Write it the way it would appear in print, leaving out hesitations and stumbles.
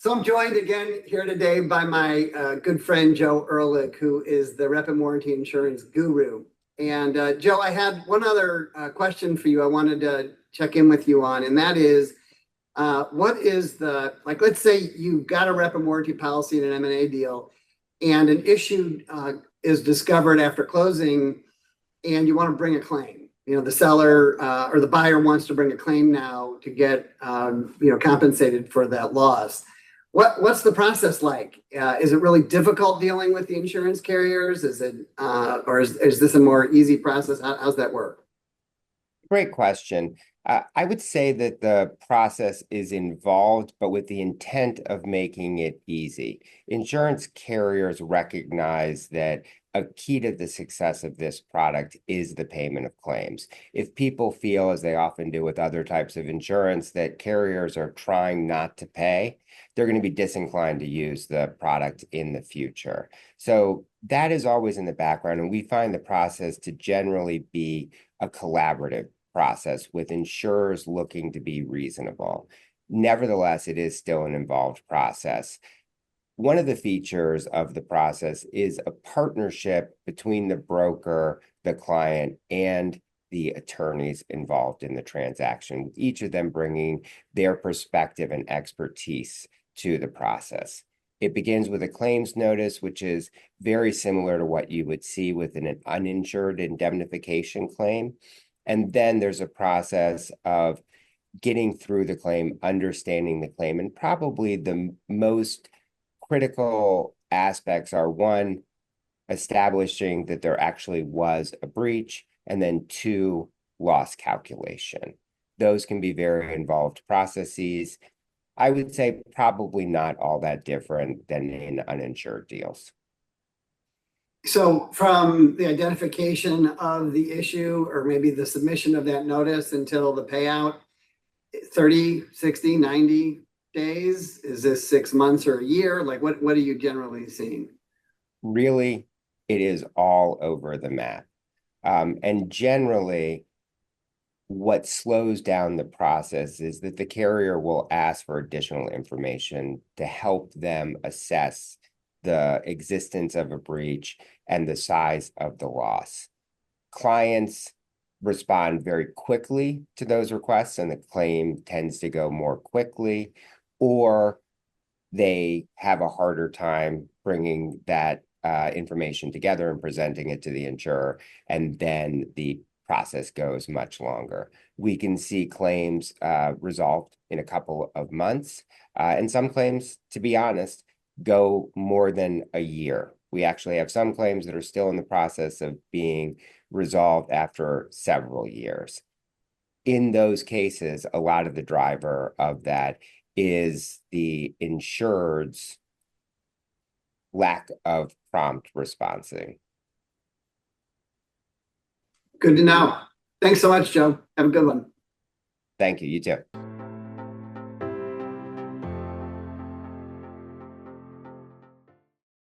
So I'm joined again here today by my good friend, Joe Ehrlich, who is the rep and warranty insurance guru. And Joe, I had one other question for you I wanted to check in with you on, and that is, what is let's say you've got a rep and warranty policy in an M&A deal, and an issue is discovered after closing, and you want to bring a claim. You know, the seller or the buyer wants to bring a claim now to get compensated for that loss. What's the process like? Is it really difficult dealing with the insurance carriers? Is it or is this a more easy process? How's that work? Great question. I would say that the process is involved, but with the intent of making it easy. Insurance carriers recognize that a key to the success of this product is the payment of claims. If people feel, as they often do with other types of insurance, that carriers are trying not to pay, they're going to be disinclined to use the product in the future. So that is always in the background, and we find the process to generally be a collaborative process with insurers looking to be reasonable. Nevertheless, it is still an involved process. One of the features of the process is a partnership between the broker, the client, and the attorneys involved in the transaction, with each of them bringing their perspective and expertise to the process. It begins with a claims notice, which is very similar to what you would see with an uninsured indemnification claim. And then there's a process of getting through the claim, understanding the claim, and probably the most critical aspects are, one, establishing that there actually was a breach, and then two, loss calculation. Those can be very involved processes. I would say probably not all that different than in uninsured deals. So from the identification of the issue, or maybe the submission of that notice until the payout, 30, 60, 90 days? Is this 6 months or a year? Like what are you generally seeing? Really, it is all over the map. And generally, what slows down the process is that the carrier will ask for additional information to help them assess the existence of a breach and the size of the loss. Clients respond very quickly to those requests, and the claim tends to go more quickly, or they have a harder time bringing that information together and presenting it to the insurer, and then the process goes much longer. We can see claims resolved in a couple of months, and some claims, to be honest, go more than a year. We actually have some claims that are still in the process of being resolved after several years. In those cases, a lot of the driver of that is the insured's lack of prompt responding. Good to know. Thanks so much, Joe. Have a good one. Thank you. You too.